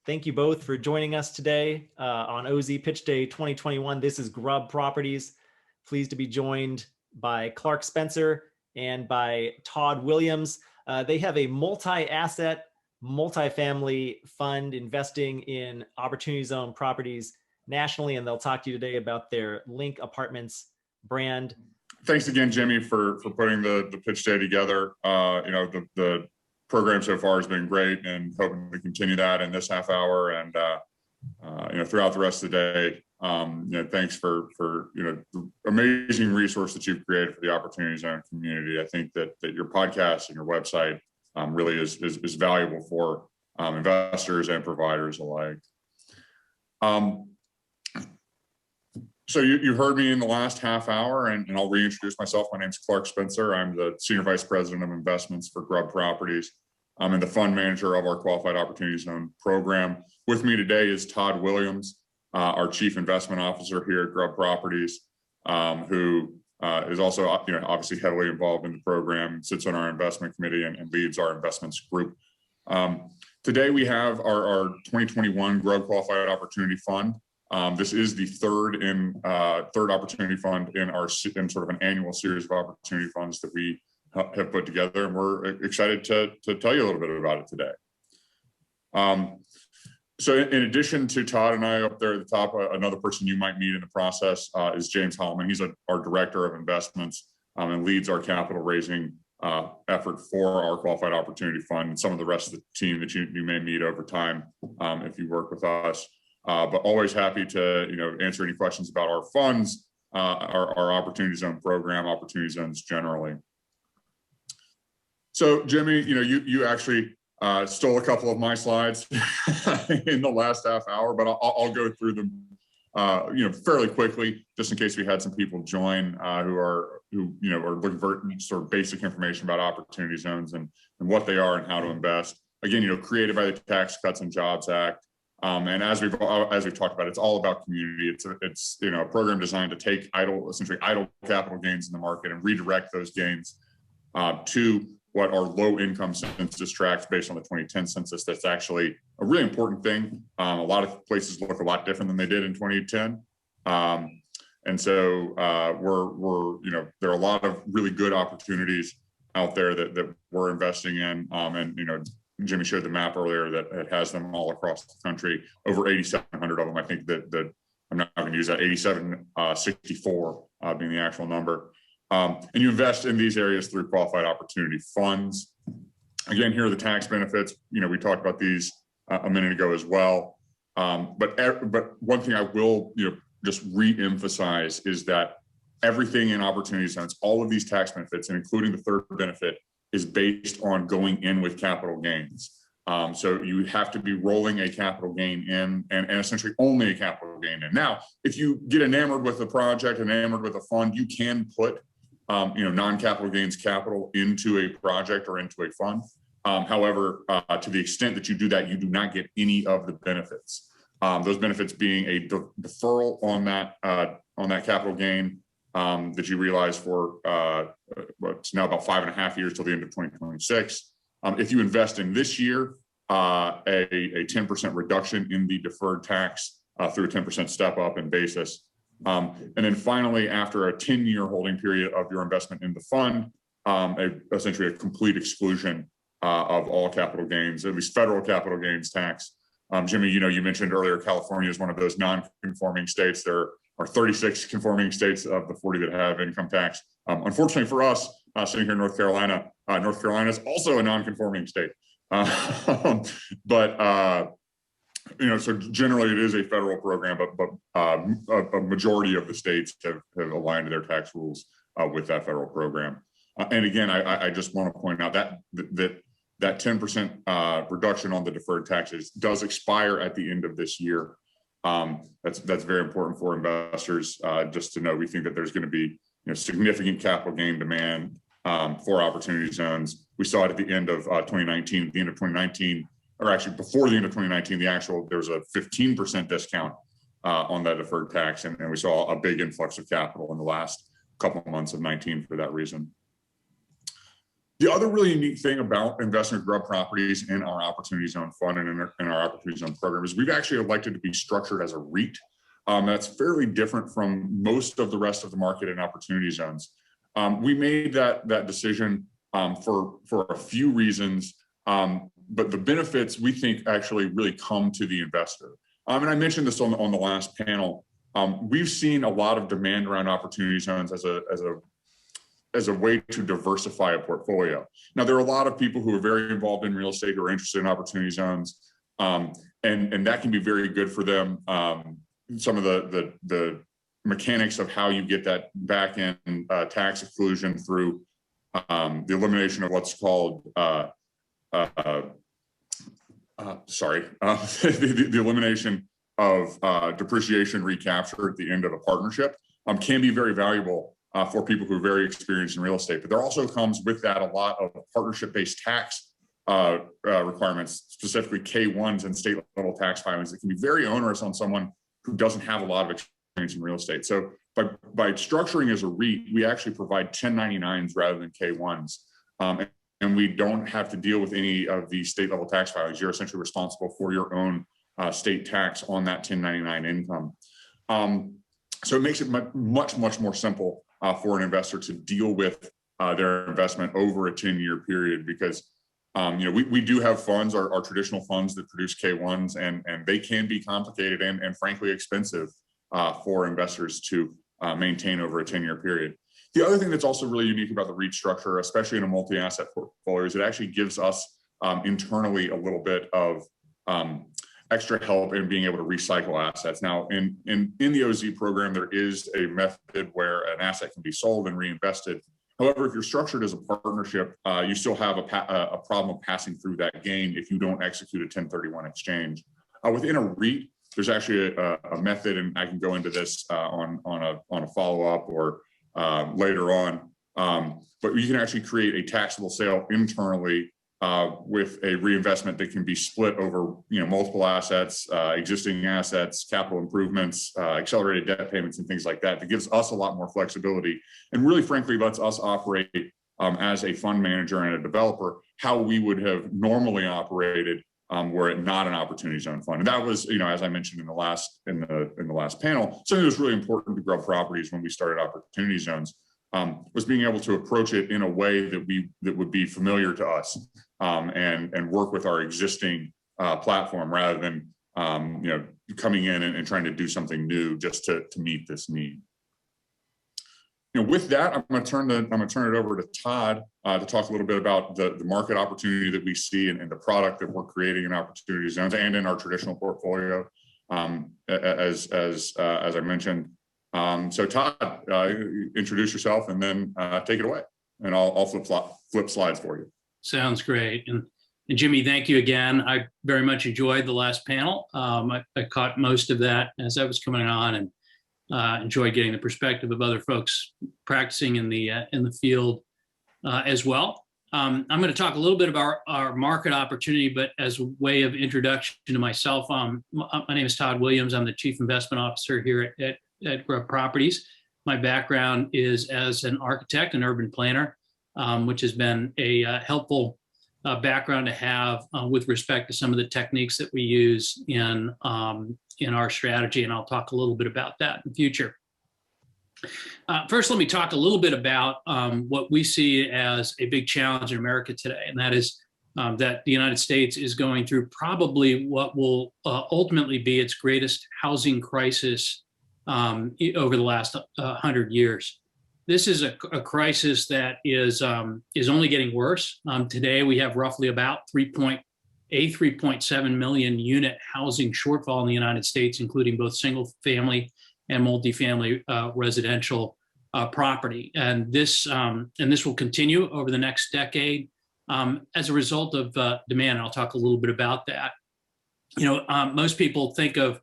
Thank you both for joining us today on OZ Pitch Day 2021. This is Grubb Properties. Pleased to be joined by Clark Spencer and by Todd Williams. They have a multi-asset, multi-family fund investing in Opportunity Zone properties nationally, and they'll talk to you today about their Link Apartments brand. Thanks again, Jimmy, for putting the pitch day together. The program so far has been great, and hoping to continue that in this half hour and throughout the rest of the day. Thanks for the amazing resource that you've created for the Opportunity Zone community. I think that your podcast and your website really is valuable for investors and providers alike. So you heard me in the last half hour, and I'll reintroduce myself. My name's Clark Spencer. I'm the Senior Vice President of Investments for Grubb Properties. I'm the fund manager of our Qualified Opportunity Zone program. With me today is Todd Williams, our Chief Investment Officer here at Grubb Properties, who is also obviously heavily involved in the program, sits on our investment committee and leads our investments group. Today we have our 2021 Grubb Qualified Opportunity Fund. This is the third opportunity fund in sort of an annual series of opportunity funds that we have put together, and we're excited to tell you a little bit about it today. So in addition to Todd and I up there at the top, another person you might meet in the process is James Holman. He's our Director of Investments and leads our capital raising effort for our Qualified Opportunity Fund, and some of the rest of the team that you may meet over time if you work with us. But always happy to answer any questions about our funds, our Opportunity Zone program, Opportunity Zones generally. So Jimmy, you actually stole a couple of my slides in the last half hour, but I'll go through them fairly quickly, just in case we had some people join who are looking for sort of basic information about Opportunity Zones and what they are and how to invest. Again, created by the Tax Cuts and Jobs Act. And as we've talked about, it's all about community. It's a program designed to take essentially idle capital gains in the market and redirect those gains to what our low income census tracks based on the 2010 census. That's actually a really important thing. A lot of places look a lot different than they did in 2010. And so there are a lot of really good opportunities out there that we're investing in. Jimmy showed the map earlier that has them all across the country, over 8,700 of them. I think that I'm not going to use that, 8,764 being the actual number. And you invest in these areas through qualified opportunity funds. Again, here are the tax benefits. We talked about these a minute ago as well. But one thing I will just re-emphasize is that everything in Opportunity Zones, all of these tax benefits, and including the third benefit, is based on going in with capital gains. So you have to be rolling a capital gain in and essentially only a capital gain in. Now, if you get enamored with a project, enamored with a fund, you can put non-capital gains capital into a project or into a fund. However, to the extent that you do that, you do not get any of the benefits. Those benefits being a deferral on that capital gain that you realize for what's now about 5.5 years till the end of 2026. If you invest in this year, a 10% reduction in the deferred tax through a 10% step up in basis. And then finally, after a 10-year holding period of your investment in the fund, essentially a complete exclusion of all capital gains, at least federal capital gains tax. Jimmy, you mentioned earlier, California is one of those non-conforming states. There are 36 conforming states of the 40 that have income tax. Unfortunately for us, sitting here in North Carolina is also a non-conforming state. So generally it is a federal program, but a majority of the states have aligned their tax rules with that federal program. And again, I just want to point out that 10% reduction on the deferred taxes does expire at the end of this year. That's very important for investors just to know. We think that there's going to be significant capital gain demand for Opportunity Zones. We saw it at the end of 2019. At the end of 2019, or actually before the end of 2019, there was a 15% discount on that deferred tax, and we saw a big influx of capital in the last couple of months of 19 for that reason. The other really unique thing about investing in Grubb properties in our Opportunity Zone Fund and in our Opportunity Zone program is we've actually elected to be structured as a REIT. That's fairly different from most of the rest of the market in Opportunity Zones. We made that decision for a few reasons, but the benefits we think actually really come to the investor. And I mentioned this on the last panel. We've seen a lot of demand around Opportunity Zones as a way to diversify a portfolio. Now, there are a lot of people who are very involved in real estate who are interested in Opportunity Zones, and that can be very good for them. Some of the mechanics of how you get that back end tax exclusion through the elimination of what's called the elimination of depreciation recapture at the end of a partnership can be very valuable for people who are very experienced in real estate. But there also comes with that a lot of partnership-based tax requirements, specifically K-1s and state-level tax filings that can be very onerous on someone who doesn't have a lot of experience in real estate. So by structuring as a REIT, we actually provide 1099s rather than K-1s. And we don't have to deal with any of the state-level tax filings. You're essentially responsible for your own state tax on that 1099 income. So it makes it much more simple for an investor to deal with their investment over a 10-year period, because we do have funds, our traditional funds that produce K-1s, and they can be complicated and frankly expensive for investors to maintain over a 10-year period. The other thing that's also really unique about the REIT structure, especially in a multi-asset portfolio, is it actually gives us internally a little bit of extra help in being able to recycle assets. Now, in the OZ program, there is a method where an asset can be sold and reinvested. However, if you're structured as a partnership, you still have a problem of passing through that gain if you don't execute a 1031 exchange. Within a REIT, there's actually a method, and I can go into this on a follow-up or later on. But you can actually create a taxable sale internally with a reinvestment that can be split over multiple assets, existing assets, capital improvements, accelerated debt payments, and things like that. That gives us a lot more flexibility, and really, frankly, lets us operate as a fund manager and a developer how we would have normally operated were it not an Opportunity Zone fund. And that was, as I mentioned in the last panel, something that was really important to Grubb Properties when we started Opportunity Zones. Was being able to approach it in a way that would be familiar to us, and work with our existing platform rather than coming in and trying to do something new just to meet this need. With that, I'm going to turn it over to Todd to talk a little bit about the market opportunity that we see and the product that we're creating in Opportunity Zones and in our traditional portfolio. As I mentioned. So Todd, introduce yourself and then take it away, and I'll flip slides for you. Sounds great. And Jimmy, thank you again. I very much enjoyed the last panel. I caught most of that as I was coming on, and enjoyed getting the perspective of other folks practicing in the field as well. I'm going to talk a little bit about our market opportunity, but as a way of introduction to myself, my name is Todd Williams. I'm the Chief Investment Officer here at Grubb Properties. My background is as an architect and urban planner, which has been a helpful background to have with respect to some of the techniques that we use in our strategy, and I'll talk a little bit about that in the future. First, let me talk a little bit about what we see as a big challenge in America today, and that is that the United States is going through probably what will ultimately be its greatest housing crisis over the last 100 years. This is a crisis that is only getting worse. Today, we have roughly about 3.7 million unit housing shortfall in the United States, including both single family and multifamily residential property. And this will continue over the next decade as a result of demand. I'll talk a little bit about that. Most people think of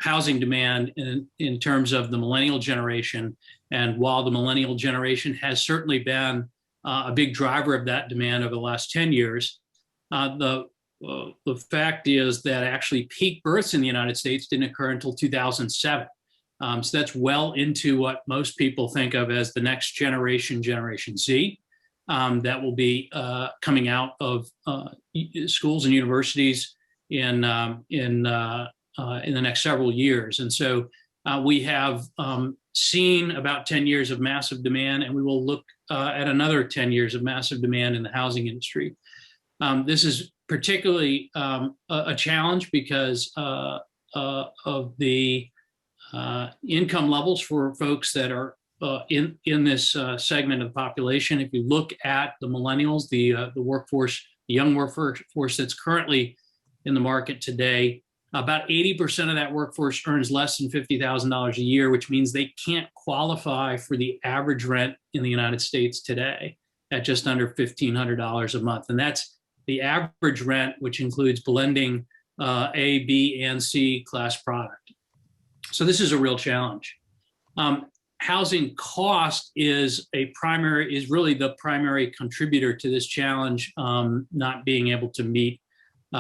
housing demand in terms of the millennial generation. And while the millennial generation has certainly been a big driver of that demand over the last 10 years, the fact is that actually peak births in the United States didn't occur until 2007. So that's well into what most people think of as the next generation, Generation Z. that will be coming out of schools and universities in the next several years. And so we have seen about 10 years of massive demand, and we will look at another 10 years of massive demand in the housing industry. This is particularly a challenge because of the income levels for folks that are in this segment of the population. If you look at the millennials, the workforce, the young workforce that's currently in the market today, about 80% of that workforce earns less than $50,000 a year, which means they can't qualify for the average rent in the United States today at just under $1,500 a month. And that's the average rent, which includes blending A, B, and C class product. So this is a real challenge. Housing cost is really the primary contributor to this challenge, not being able to meet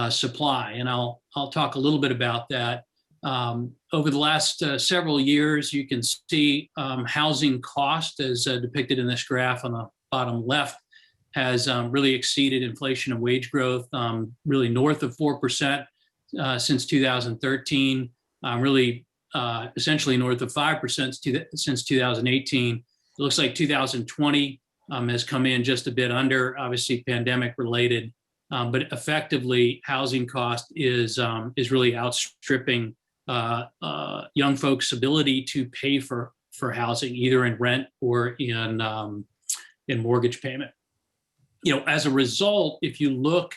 supply. And I'll talk a little bit about that. Over the last several years, you can see housing cost, as depicted in this graph on the bottom left, has really exceeded inflation and wage growth, really north of 4% since 2013, really essentially north of 5% since 2018. It looks like 2020 has come in just a bit under, obviously pandemic related. But effectively, housing cost is really outstripping young folks' ability to pay for housing, either in rent or in mortgage payment. As a result, if you look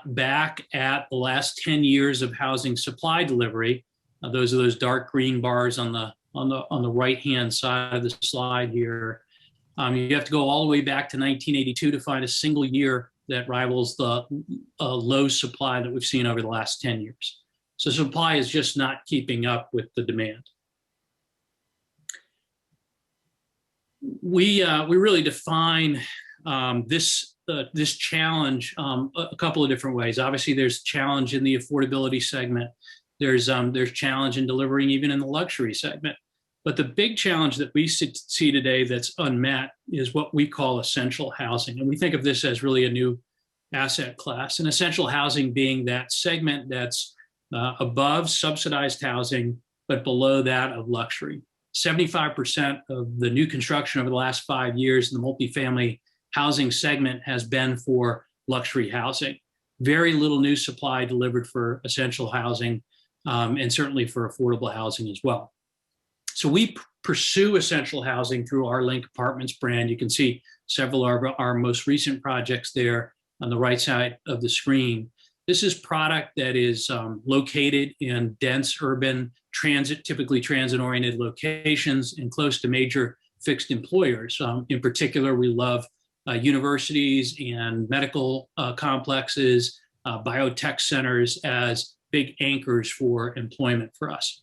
back at the last 10 years of housing supply delivery, those are those dark green bars on the right-hand side of the slide here. You have to go all the way back to 1982 to find a single year that rivals the low supply that we've seen over the last 10 years. So supply is just not keeping up with the demand. We really define this challenge a couple of different ways. Obviously, there's challenge in the affordability segment. There's challenge in delivering even in the luxury segment. But the big challenge that we see today that's unmet is what we call essential housing. And we think of this as really a new asset class. And essential housing being that segment that's above subsidized housing, but below that of luxury. 75% of the new construction over the last 5 years in the multifamily housing segment has been for luxury housing. Very little new supply delivered for essential housing, and certainly for affordable housing as well. So we pursue essential housing through our Link Apartments brand. You can see several of our most recent projects there on the right side of the screen. This is product that is located in dense urban typically transit-oriented locations and close to major fixed employers. In particular, we love universities and medical complexes, biotech centers as big anchors for employment for us.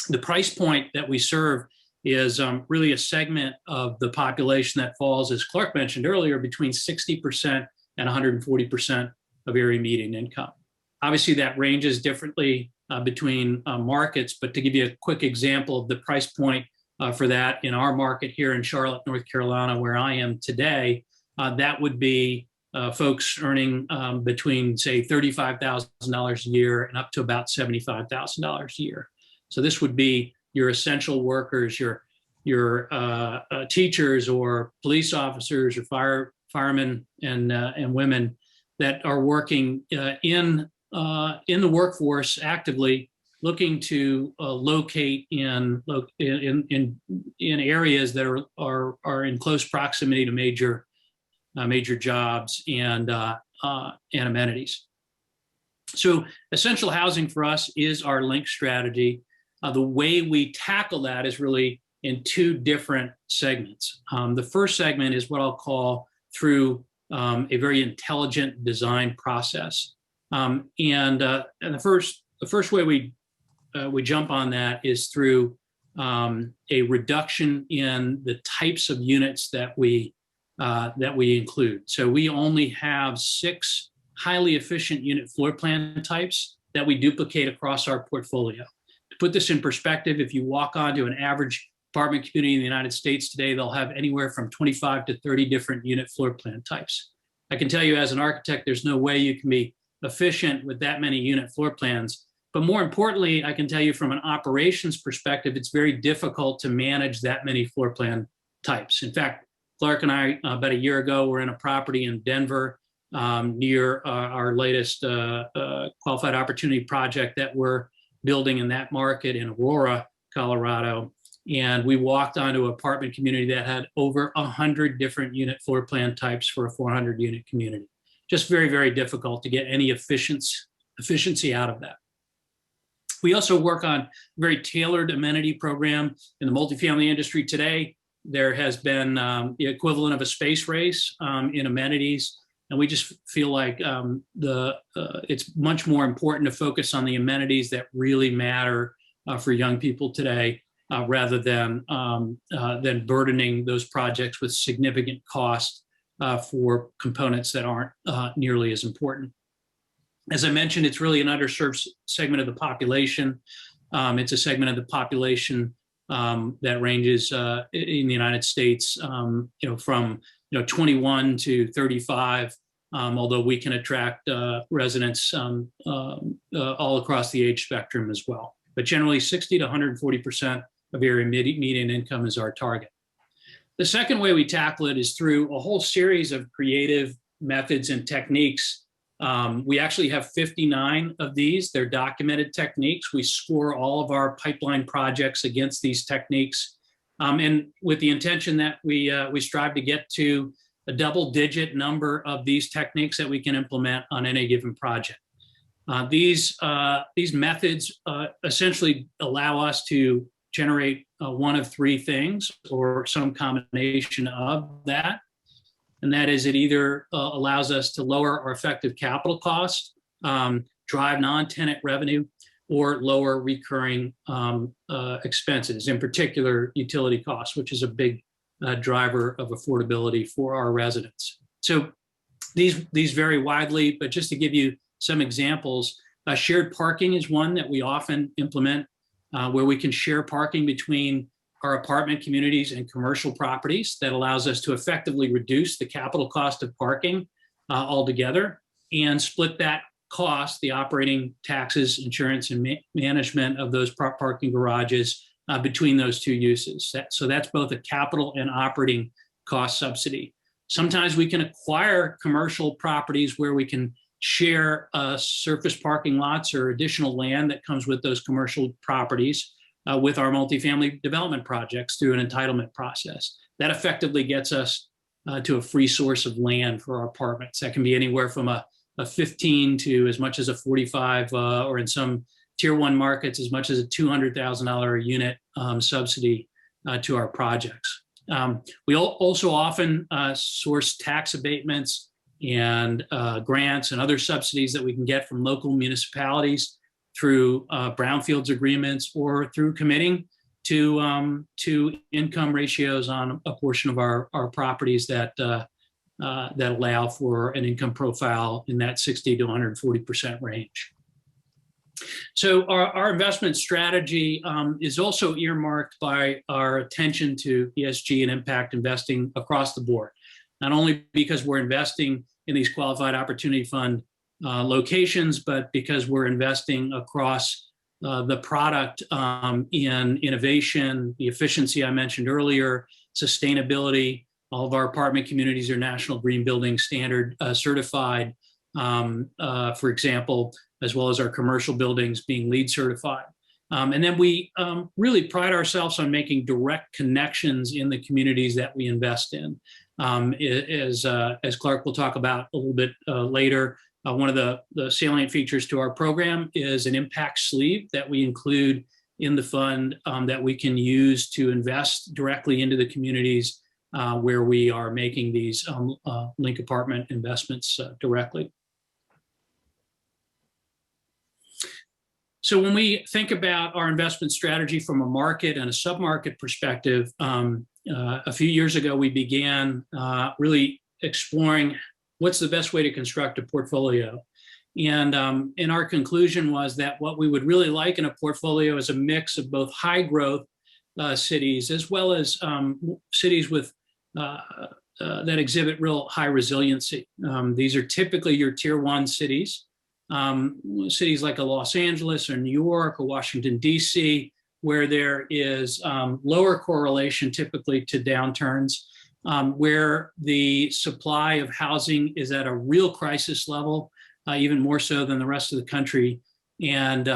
The price point that we serve is really a segment of the population that falls, as Clark mentioned earlier, between 60% and 140% of area median income. Obviously, that ranges differently between markets, but to give you a quick example of the price point for that in our market here in Charlotte, North Carolina, where I am today, that would be folks earning between, say, $35,000 a year and up to about $75,000 a year. So this would be your essential workers, your teachers or police officers or firemen and women that are working in the workforce actively, looking to locate in areas that are in close proximity to major jobs and amenities. So essential housing for us is our Link strategy. The way we tackle that is really in two different segments. The first segment is what I'll call through a very intelligent design process. And the first way we jump on that is through a reduction in the types of units that we include. So we only have 6 highly efficient unit floor plan types that we duplicate across our portfolio. To put this in perspective, if you walk onto an average apartment community in the United States today, they'll have anywhere from 25 to 30 different unit floor plan types. I can tell you as an architect, there's no way you can be efficient with that many unit floor plans. But more importantly, I can tell you from an operations perspective, it's very difficult to manage that many floor plan types. In fact, Clark and I, about a year ago, were in a property in Denver near our latest qualified opportunity project that we're building in that market in Aurora, Colorado. And we walked onto an apartment community that had over 100 different unit floor plan types for a 400 unit community. Just very, very difficult to get any efficiency out of that. We also work on a very tailored amenity program in the multifamily industry today. There has been the equivalent of a space race in amenities. And we just feel like it's much more important to focus on the amenities that really matter for young people today, rather than burdening those projects with significant cost for components that aren't nearly as important. As I mentioned, it's really an underserved segment of the population. It's a segment of the population that ranges in the United States, from 21 to 35. Although we can attract residents all across the age spectrum as well. But generally 60 to 140% of area median income is our target. The second way we tackle it is through a whole series of creative methods and techniques. We actually have 59 of these. They're documented techniques. We score all of our pipeline projects against these techniques, and with the intention that we strive to get to a double-digit number of these techniques that we can implement on any given project. These methods essentially allow us to generate one of three things or some combination of that. And that is, it either allows us to lower our effective capital cost, drive non-tenant revenue, or lower recurring expenses, in particular utility costs, which is a big driver of affordability for our residents. So these vary widely, but just to give you some examples, shared parking is one that we often implement, where we can share parking between our apartment communities and commercial properties. That allows us to effectively reduce the capital cost of parking altogether and split that cost, the operating taxes, insurance, and management of those parking garages between those two uses. So that's both a capital and operating cost subsidy. Sometimes we can acquire commercial properties where we can share surface parking lots or additional land that comes with those commercial properties with our multifamily development projects through an entitlement process. That effectively gets us to a free source of land for our apartments. That can be anywhere from a 15 to as much as a 45, or in some tier one markets, as much as a $200,000 a unit subsidy to our projects. We also often source tax abatements and grants and other subsidies that we can get from local municipalities through brownfields agreements or through committing to income ratios on a portion of our properties that allow for an income profile in that 60 to 140% range. So our investment strategy is also earmarked by our attention to ESG and impact investing across the board, not only because we're investing in these qualified opportunity fund locations, but because we're investing across the product in innovation, the efficiency I mentioned earlier, sustainability. All of our apartment communities are National Green Building Standard certified, for example, as well as our commercial buildings being LEED certified. And then we really pride ourselves on making direct connections in the communities that we invest in. As Clark will talk about a little bit later, one of the salient features to our program is an impact sleeve that we include in the fund that we can use to invest directly into the communities where we are making these link apartment investments directly. So when we think about our investment strategy from a market and a submarket perspective, a few years ago, we began really exploring what's the best way to construct a portfolio. And our conclusion was that what we would really like in a portfolio is a mix of both high growth cities, as well as cities with that exhibit real high resiliency. These are typically your tier 1 cities, cities like a Los Angeles or New York or Washington, D.C., where there is lower correlation typically to downturns, where the supply of housing is at a real crisis level, even more so than the rest of the country, and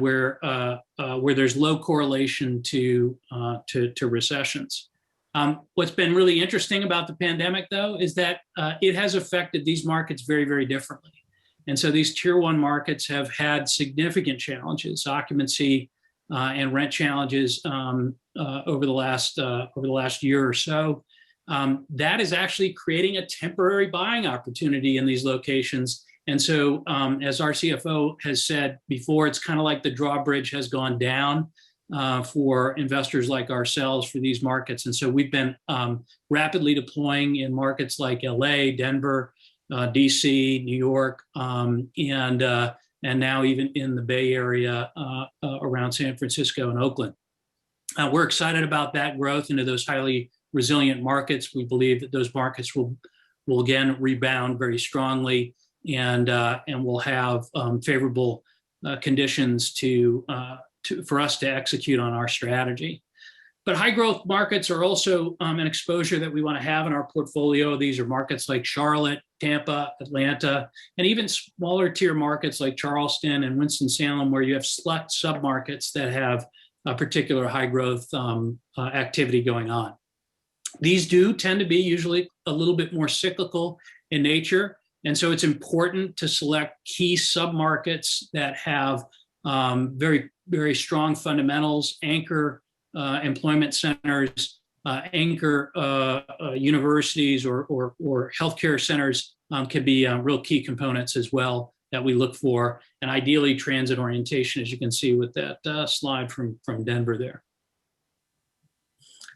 where there's low correlation to recessions. What's been really interesting about the pandemic, though, is that it has affected these markets very, very differently. And so these tier 1 markets have had significant challenges, occupancy and rent challenges over the last year or so. That is actually creating a temporary buying opportunity in these locations. And so, as our CFO has said before, it's kind of like the drawbridge has gone down for investors like ourselves for these markets. And so we've been rapidly deploying in markets like LA, Denver, DC, New York, and now even in the Bay Area around San Francisco and Oakland. We're excited about that growth into those highly resilient markets. We believe that those markets will again rebound very strongly, and will have favorable conditions for us to execute on our strategy. But high growth markets are also an exposure that we want to have in our portfolio. These are markets like Charlotte, Tampa, Atlanta, and even smaller tier markets like Charleston and Winston-Salem, where you have select submarkets that have a particular high growth activity going on. These do tend to be usually a little bit more cyclical in nature. And so it's important to select key submarkets that have very, very strong fundamentals, anchor employment centers, anchor universities or healthcare centers can be real key components as well that we look for, and ideally transit orientation, as you can see with that slide from Denver there.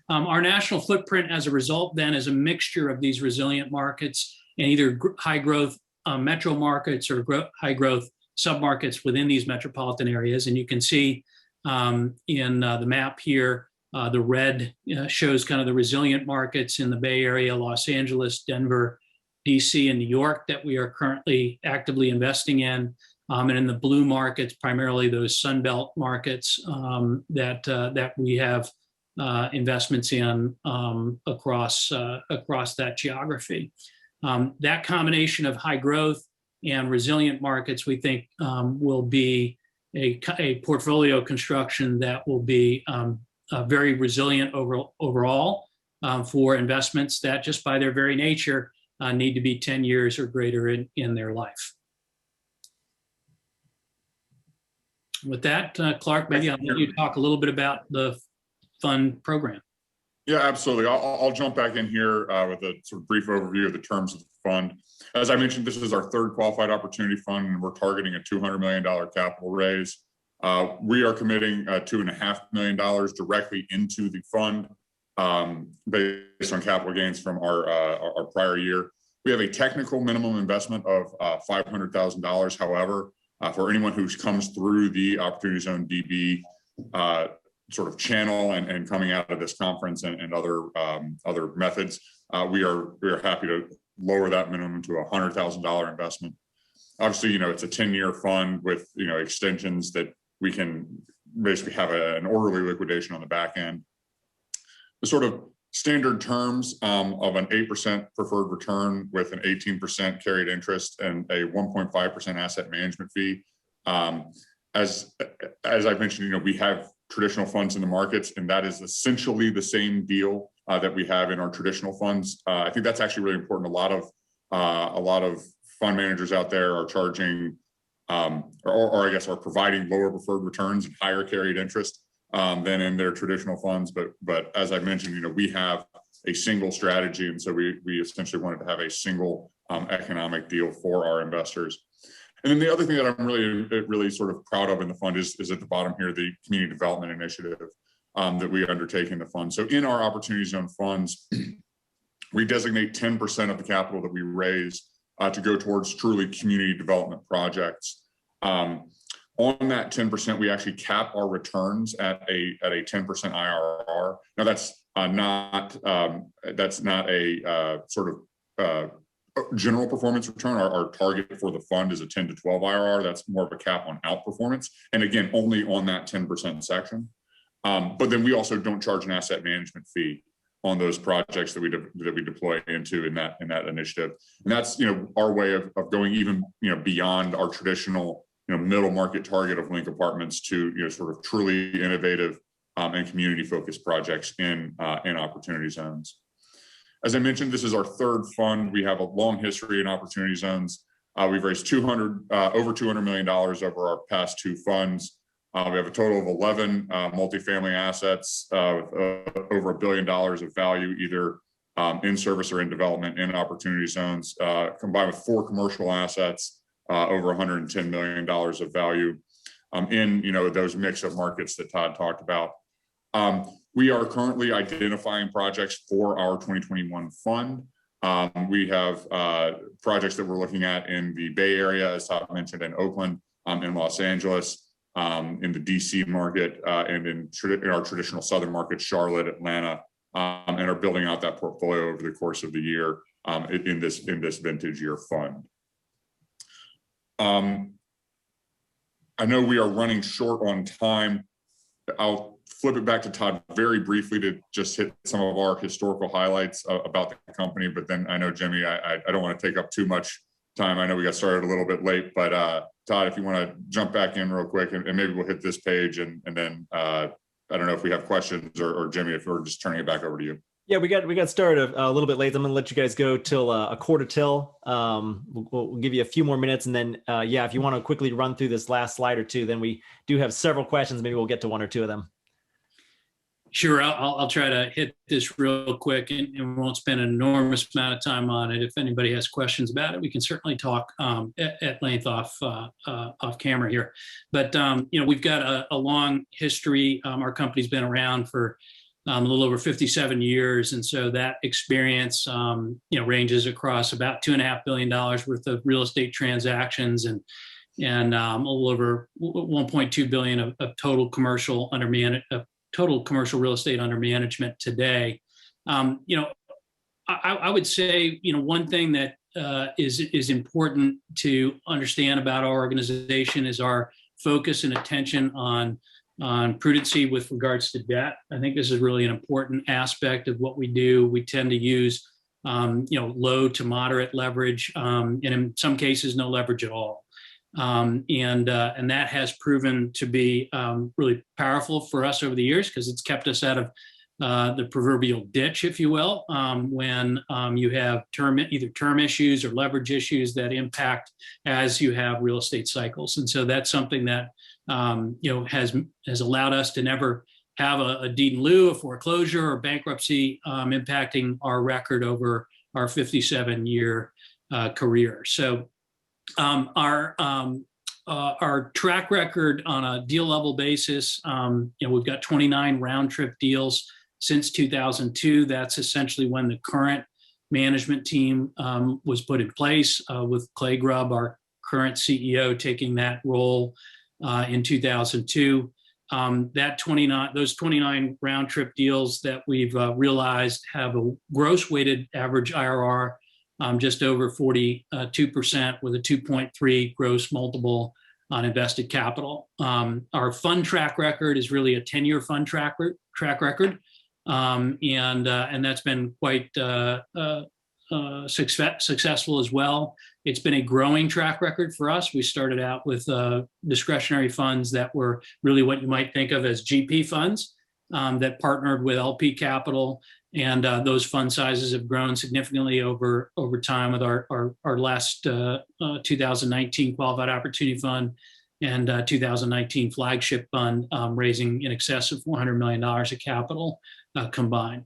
Our national footprint as a result then is a mixture of these resilient markets and either high growth metro markets or high growth submarkets within these metropolitan areas. And you can see in the map here, the red shows kind of the resilient markets in the Bay Area, Los Angeles, Denver, DC, and New York that we are currently actively investing in. And in the blue markets, primarily those Sunbelt markets that we have investments in across that geography. That combination of high growth and resilient markets, we think, will be a portfolio construction that will be very resilient overall for investments that just by their very nature need to be 10 years or greater in their life. With that, Clark, maybe I'll let you talk a little bit about the fund program. Yeah, absolutely. I'll jump back in here with a sort of brief overview of the terms of the fund. As I mentioned, this is our third qualified opportunity fund, and we're targeting a $200 million capital raise. We are committing $2.5 million directly into the fund based on capital gains from our prior year. We have a technical minimum investment of $500,000. However, for anyone who comes through the Opportunity Zone DB sort of channel and coming out of this conference and other methods, we are happy to lower that minimum to a $100,000 investment. Obviously, it's a 10-year fund with extensions that we can basically have an orderly liquidation on the back end. The sort of standard terms of an 8% preferred return with an 18% carried interest and a 1.5% asset management fee. As I've mentioned, we have traditional funds in the markets, and that is essentially the same deal that we have in our traditional funds. I think that's actually really important. A lot of fund managers out there are charging, or I guess are providing lower preferred returns and higher carried interest than in their traditional funds. But as I mentioned, we have a single strategy, and so we essentially wanted to have a single economic deal for our investors. And then the other thing that I'm really sort of proud of in the fund is at the bottom here, the community development initiative that we undertake in the fund. So in our Opportunity Zone funds, we designate 10% of the capital that we raise to go towards truly community development projects. On that 10%, we actually cap our returns at a 10% IRR. Now that's not a sort of general performance return. Our target for the fund is a 10 to 12 IRR. That's more of a cap on outperformance, and again, only on that 10% section. But then we also don't charge an asset management fee on those projects that we deploy into in that initiative. And that's, our way of going even, beyond our traditional, middle market target of Link Apartments to, sort of truly innovative and community focused projects in opportunity zones. As I mentioned, this is our third fund. We have a long history in opportunity zones. We've raised over $200 million over our past two funds. We have a total of 11 multifamily assets, over $1 billion of value, either in service or in development in opportunity zones, combined with 4 commercial assets, over $110 million of value in those mix of markets that Todd talked about. We are currently identifying projects for our 2021 fund. We have projects that we're looking at in the Bay Area, as Todd mentioned, in Oakland, in Los Angeles, in the DC market, and in our traditional southern markets, Charlotte, Atlanta, and are building out that portfolio over the course of the year in this vintage year fund. I know we are running short on time. I'll flip it back to Todd very briefly to just hit some of our historical highlights about the company, but then I know, Jimmy, I don't want to take up too much time. I know we got started a little bit late, but Todd, if you want to jump back in real quick, and maybe we'll hit this page, and then I don't know if we have questions, or Jimmy, if we're just turning it back over to you. Yeah, we got started a little bit late. I'm going to let you guys go till a quarter till. We'll give you a few more minutes, and then yeah, if you want to quickly run through this last slide or two, then we do have several questions. Maybe we'll get to one or two of them. Sure, I'll try to hit this real quick, and we won't spend an enormous amount of time on it. If anybody has questions about it, we can certainly talk at length off camera here. But we've got a long history. Our company's been around for a little over 57 years, and so that experience ranges across about $2.5 billion worth of real estate transactions, and a little over 1.2 billion of total commercial real estate under management today. I would say, one thing that is important to understand about our organization is our focus and attention on prudency with regards to debt. I think this is really an important aspect of what we do. We tend to use, low to moderate leverage, and in some cases, no leverage at all. And that has proven to be really powerful for us over the years, because it's kept us out of the proverbial ditch, if you will, when you have either term issues or leverage issues that impact as you have real estate cycles. And so that's something that has allowed us to never have a deed in lieu, a foreclosure, or bankruptcy impacting our record over our 57-year career. So our track record on a deal level basis, we've got 29 round trip deals since 2002. That's essentially when the current management team was put in place, with Clay Grubb, our current CEO, taking that role in 2002. Those 29 round trip deals that we've realized have a gross weighted average IRR just over 42%, with a 2.3 gross multiple on invested capital. Our fund track record is really a 10-year fund track record, and that's been quite successful as well. It's been a growing track record for us. We started out with discretionary funds that were really what you might think of as GP funds that partnered with LP capital, and those fund sizes have grown significantly over time, with our last 2019 Qualified Opportunity Fund and 2019 Flagship Fund raising in excess of $400 million of capital combined.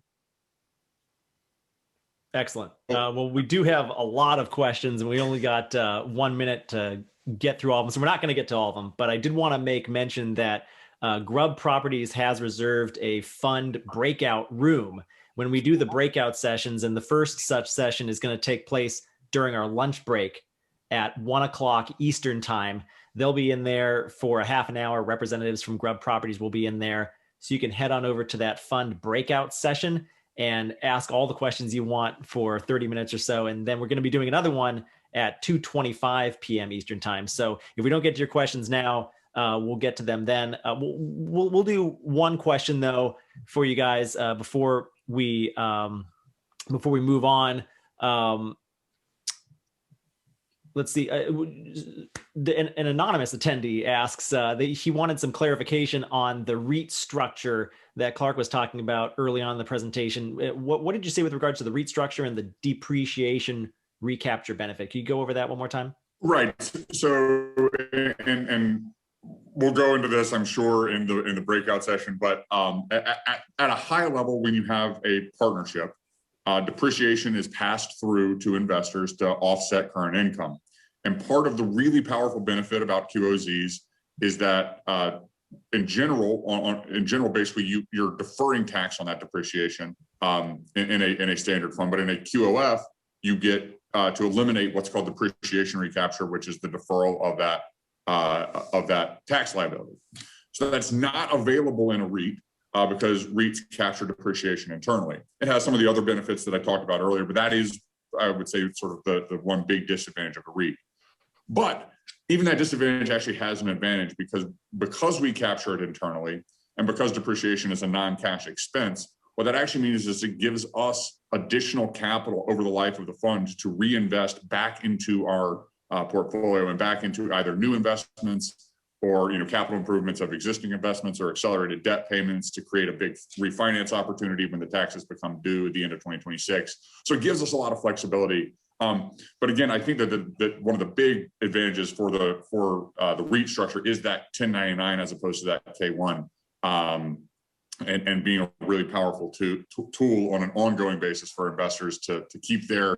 Excellent. Well, we do have a lot of questions, and we only got 1 minute to get through all of them, so we're not going to get to all of them. But I did want to make mention that Grubb Properties has reserved a fund breakout room when we do the breakout sessions, and the first such session is going to take place during our lunch break at 1 o'clock Eastern time. They'll be in there for a half an hour. Representatives from Grubb Properties will be in there. So you can head on over to that fund breakout session and ask all the questions you want for 30 minutes or so. And then we're going to be doing another one at 2:25 p.m. Eastern time. So if we don't get to your questions now, we'll get to them then. We'll do one question though for you guys before we move on. Let's see. An anonymous attendee asks that he wanted some clarification on the REIT structure that Clark was talking about early on in the presentation. What did you say with regards to the REIT structure and the depreciation recapture benefit? Can you go over that one more time? Right. So, and we'll go into this, I'm sure, in the breakout session. But at a high level, when you have a partnership, depreciation is passed through to investors to offset current income. And part of the really powerful benefit about QOZs is that in general, basically you're deferring tax on that depreciation in a standard fund, but in a QOF, you get to eliminate what's called depreciation recapture, which is the deferral of that tax liability. So that's not available in a REIT because REITs capture depreciation internally. It has some of the other benefits that I talked about earlier, but that is, I would say, sort of the one big disadvantage of a REIT. But even that disadvantage actually has an advantage because we capture it internally and because depreciation is a non-cash expense, what that actually means is it gives us additional capital over the life of the fund to reinvest back into our portfolio and back into either new investments or capital improvements of existing investments or accelerated debt payments to create a big refinance opportunity when the taxes become due at the end of 2026. So it gives us a lot of flexibility. But again, I think that one of the big advantages for the REIT structure is that 1099 as opposed to that K1, and being a really powerful tool on an ongoing basis for investors to keep their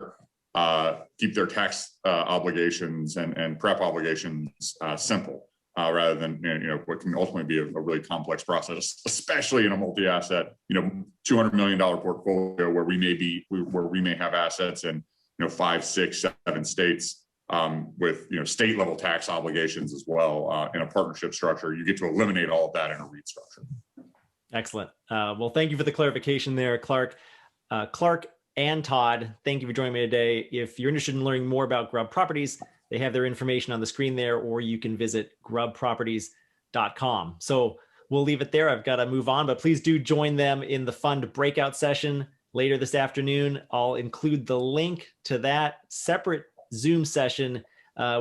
tax obligations and prep obligations simple, rather than what can ultimately be a really complex process, especially in a multi-asset $200 million portfolio where we may have assets in 5, 6, 7 states with state level tax obligations as well. In a partnership structure, you get to eliminate all of that in a REIT structure. Excellent. Well, thank you for the clarification there, Clark. Clark and Todd, thank you for joining me today. If you're interested in learning more about Grubb Properties, they have their information on the screen there, or you can visit grubbproperties.com. So we'll leave it there. I've got to move on, but please do join them in the fund breakout session later this afternoon. I'll include the link to that separate Zoom session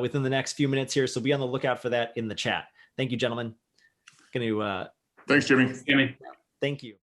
within the next few minutes here. So be on the lookout for that in the chat. Thank you, gentlemen. Thanks, Jimmy. Thank you.